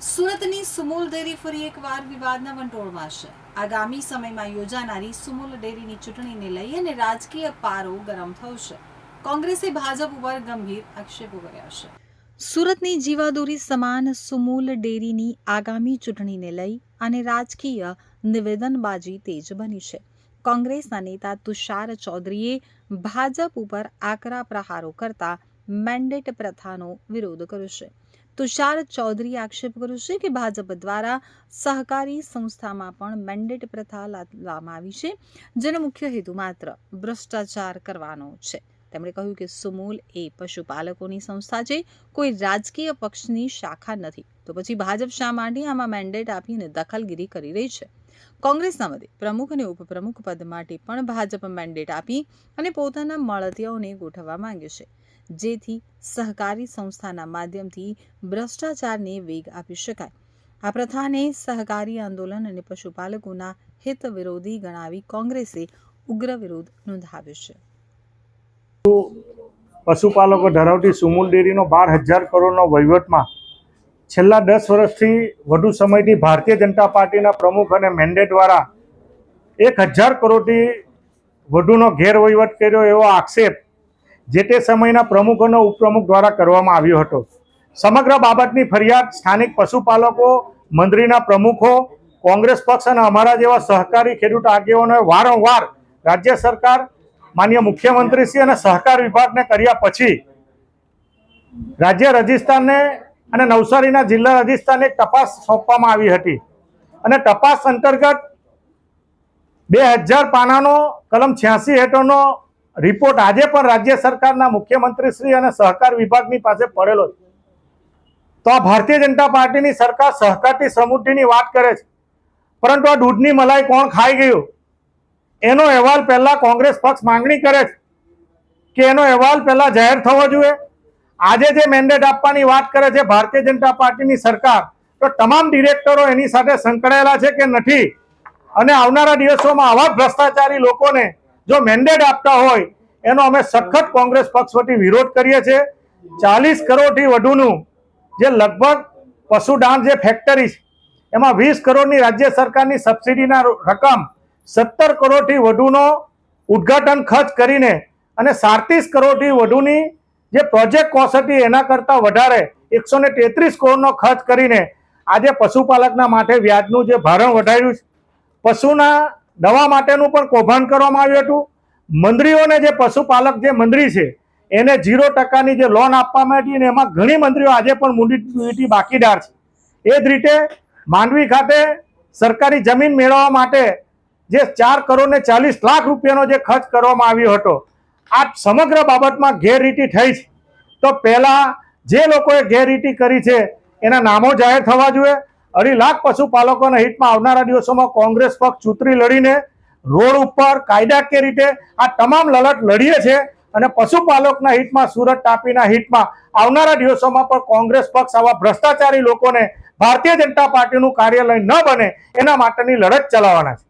સુરતની સુમુલ ડેરી ફરી એકવાર વિવાદના વંટોળમાં છે। આગામી સમયમાં યોજાનારી સુમુલ ડેરીની ચૂંટણીને લઈ અને રાજકીય પારો ગરમ થયો છે। કોંગ્રેસે ભાજપ ઉપર ગંભીર આક્ષેપો કર્યા છે। સુરતની જીવાદોરી સમાન સુમુલ ડેરીની આગામી ચૂંટણીને લઈ અને રાજકીય નિવેદનબાજી તેજ બની છે। કોંગ્રેસના નેતા તુષાર ચૌધરીએ ભાજપ ઉપર આકરા પ્રહારો કરતા મેન્ડેટ પ્રથાનો વિરોધ કર્યો છે। તુષાર ચૌધરીએ આક્ષેપ કર્યો છે કે ભાજપ દ્વારા સહકારી સંસ્થામાં પણ મેન્ડેટ પ્રથા લાદવામાં આવી છે, જેનો મુખ્ય હેતુ માત્ર ભ્રષ્ટાચાર કરવાનો છે। તેમણે કહ્યું કે સુમુલ એ પશુપાલકોની સંસ્થા છે, કોઈ રાજકીય પક્ષની શાખા નથી, તો પછી ભાજપ શા માટે આમાં મેન્ડેટ આપીને દખલગીરી કરી રહી છે? કોંગ્રેસના મતે પ્રમુખ અને ઉપપ્રમુખ પદ માટે પણ ભાજપ મેન્ડેટ આપી અને પોતાના મળતિયાઓને ગોઠવવા માંગે છે, જેથી સહકારી સંસ્થાના માધ્યમથી ભ્રષ્ટાચારને વેગ આપી શકાય। આ પ્રથાને સહકારી આંદોલન અને પશુપાલકોના હિત વિરોધી ગણાવી કોંગ્રેસે ઉગ્ર વિરોધ નોંધાવ્યો છે। પશુપાલકો ધરાવતી સુમુલ ડેરીનો 12,000 કરોડનો વહીવટમાં છેલ્લા 10 વર્ષથી વધુ સમયથી ભારતીય જનતા પાર્ટીના પ્રમુખ અને મેન્ડેટવાળા 1,000 કરોડથી વધુનો ગેરવહીવટ કર્યો એવો આક્ષેપ જે તે સમયના પ્રમુખ અને ઉપપ્રમુખ દ્વારા કરવામાં આવ્યો હતો। સમગ્ર બાબતની ફરિયાદ સ્થાનિક પશુપાલકો મંડળીના પ્રમુખો, કોંગ્રેસ પક્ષ અને અમારા જેવા સહકારી ખેડૂત આગેવાનોએ વારંવાર રાજ્ય સરકાર, માનનીય મુખ્યમંત્રીશ્રી અને સહકાર વિભાગને કર્યા પછી રાજ્ય રજિસ્ટ્રારને અને નવસારીના જિલ્લા રજિસ્ટ્રારને તપાસ સોંપવામાં આવી હતી અને તપાસ અંતર્ગત 2000 પાનાનો કલમ 86 હેઠળનો રિપોર્ટ આજે પણ રાજ્ય સરકારના મુખ્યમંત્રીશ્રી અને સહકાર વિભાગની પાસે પડેલો છે। તો આ ભારતીય જનતા પાર્ટીની સરકાર સહકારથી સમૃદ્ધિની વાત કરે છે, પરંતુ આ દૂધની મલાઈ કોણ ખાઈ ગયું એનો અહેવાલ પહેલા કોંગ્રેસ પક્ષ માંગણી કરે છે કે એનો અહેવાલ પહેલા જાહેર થવો જોઈએ। આજે જે મેન્ડેટ આપવાની વાત કરે છે ભારતીય જનતા પાર્ટીની સરકાર, તો તમામ ડિરેક્ટરો એની સાથે સંકળાયેલા છે કે નથી, અને આવનારા દિવસોમાં આવા ભ્રષ્ટાચારી લોકોને જો મેન્ડેટ આપતા હોય એનો અમે સખત કોંગ્રેસ પક્ષ વતી વિરોધ કરીએ છીએ। 40 કરોડથી વધુનું જે લગભગ પશુદાણ જે ફેક્ટરી છે એમાં 20 કરોડની રાજ્ય સરકારની સબસિડીના રકમ 17 કરોડથી વધુનો ઉદ્ઘાટન ખર્ચ કરીને અને 37 કરોડથી વધુની જે પ્રોજેક્ટ કોસ્ટ હતી એના કરતાં વધારે 133 કરોડનો ખર્ચ કરીને આજે પશુપાલકના માટે વ્યાજનું જે ભારણ વધાર્યું છે, પશુના દવા માટેનું પણ કૌભાંડ કરવામાં આવ્યું હતું। મંત્રીઓને જે પશુપાલક જે મંત્રી છે એને 0% જે લોન આપવામાં આવી અને એમાં ઘણી મંત્રીઓ આજે પણ મૂડી બાકીદાર છે। એ જ રીતે માંડવી ખાતે સરકારી જમીન મેળવવા માટે જે 4 કરોડ ને 40 લાખ રૂપિયાનો જે ખર્ચ કરવામાં આવ્યો હતો, આ સમગ્ર બાબતમાં ગેરરીતિ થઈ છે, તો પહેલા જે લોકોએ ગેરરીતિ કરી છે એના નામો જાહેર થવા જોઈએ। 2.5 લાખ પશુપાલકોના હિતમાં આવનારા દિવસોમાં કોંગ્રેસ પક્ષ ચૂંટણી લડીને રોડ ઉપર કાયદાકીય રીતે આ તમામ લડત લડીએ છીએ અને પશુપાલકના હિતમાં, સુરત તાપીના હિતમાં આવનારા દિવસોમાં પણ કોંગ્રેસ પક્ષ આવા ભ્રષ્ટાચારી લોકોને ભારતીય જનતા પાર્ટીનું કાર્યાલય ન બને એના માટેની લડત ચલાવવાના છે।